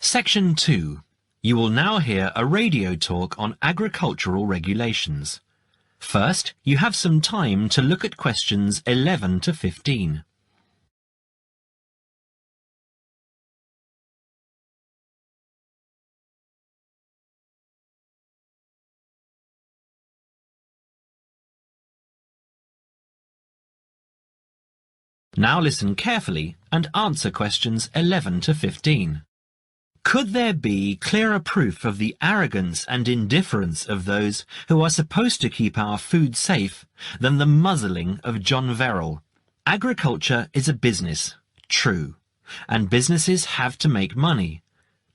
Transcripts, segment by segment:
Section 2. You will now hear a radio talk on agricultural regulations. First, you have some time to look at questions 11 to 15. Now listen carefully and answer questions 11 to 15. Could there be clearer proof of the arrogance and indifference of those who are supposed to keep our food safe than the muzzling of John Verrill? Agriculture is a business, true, and businesses have to make money.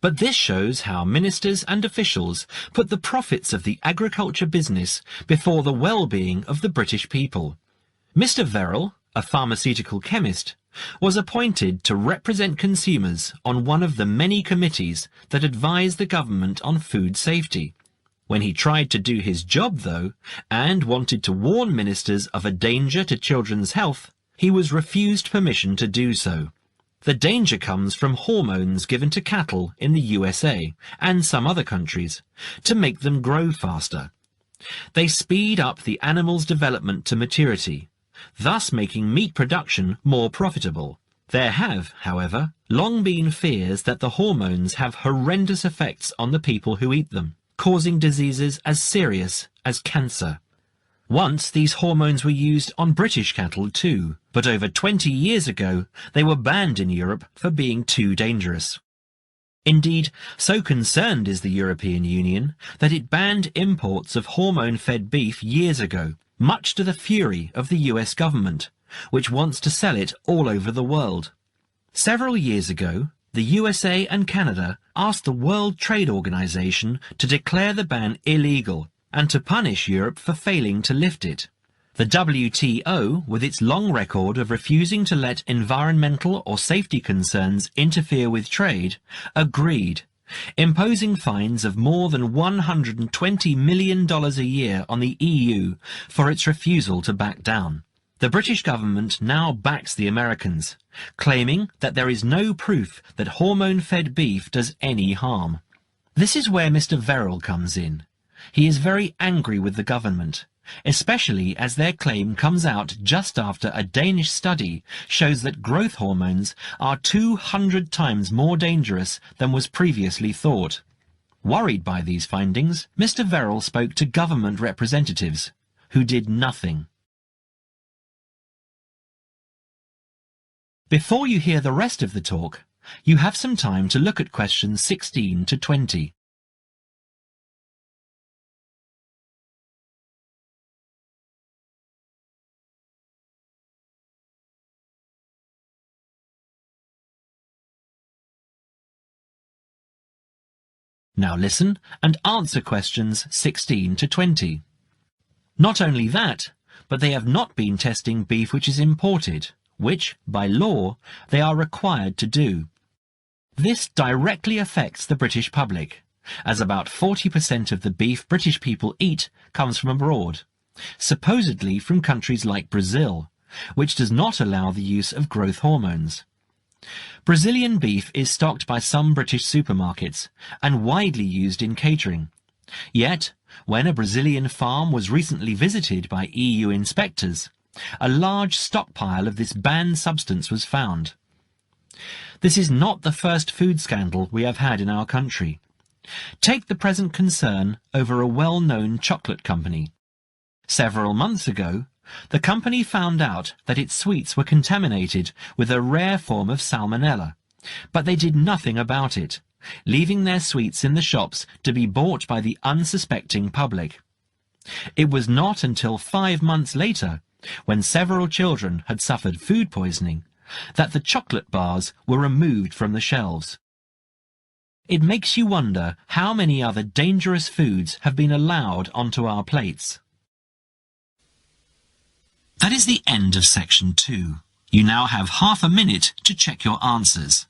But this shows how ministers and officials put the profits of the agriculture business before the well-being of the British people. Mr. Verrill, a pharmaceutical chemist, was appointed to represent consumers on one of the many committees that advise the government on food safety. When he tried to do his job, though, and wanted to warn ministers of a danger to children's health, he was refused permission to do so. The danger comes from hormones given to cattle in the USA and some other countries to make them grow faster. They speed up the animal's development to maturity, thus making meat production more profitable. There have, however, long been fears that the hormones have horrendous effects on the people who eat them, causing diseases as serious as cancer. Once these hormones were used on British cattle too, but over 20 years ago they were banned in Europe for being too dangerous. Indeed, so concerned is the European Union that it banned imports of hormone-fed beef years ago, much to the fury of the US government, which wants to sell it all over the world. Several years ago, the USA and Canada asked the World Trade Organization to declare the ban illegal and to punish Europe for failing to lift it. The WTO, with its long record of refusing to let environmental or safety concerns interfere with trade, agreed, imposing fines of more than $120 million a year on the EU for its refusal to back down. The British government now backs the Americans, claiming that there is no proof that hormone-fed beef does any harm. This is where Mr. Verrill comes in. He is very angry with the government, especially as their claim comes out just after a Danish study shows that growth hormones are 200 times more dangerous than was previously thought. Worried by these findings, Mr. Verrill spoke to government representatives, who did nothing. Before you hear the rest of the talk, you have some time to look at questions 16 to 20. Now listen and answer questions 16 to 20. Not only that, but they have not been testing beef which is imported, which, by law, they are required to do. This directly affects the British public, as about 40% of the beef British people eat comes from abroad, supposedly from countries like Brazil, which does not allow the use of growth hormones. Brazilian beef is stocked by some British supermarkets and widely used in catering. Yet, when a Brazilian farm was recently visited by EU inspectors, a large stockpile of this banned substance was found. This is not the first food scandal we have had in our country. Take the present concern over a well-known chocolate company. Several months ago, the company found out that its sweets were contaminated with a rare form of salmonella, but they did nothing about it, leaving their sweets in the shops to be bought by the unsuspecting public. It was not until 5 months later, when several children had suffered food poisoning, that the chocolate bars were removed from the shelves. It makes you wonder how many other dangerous foods have been allowed onto our plates. That is the end of section 2. You now have half a minute to check your answers.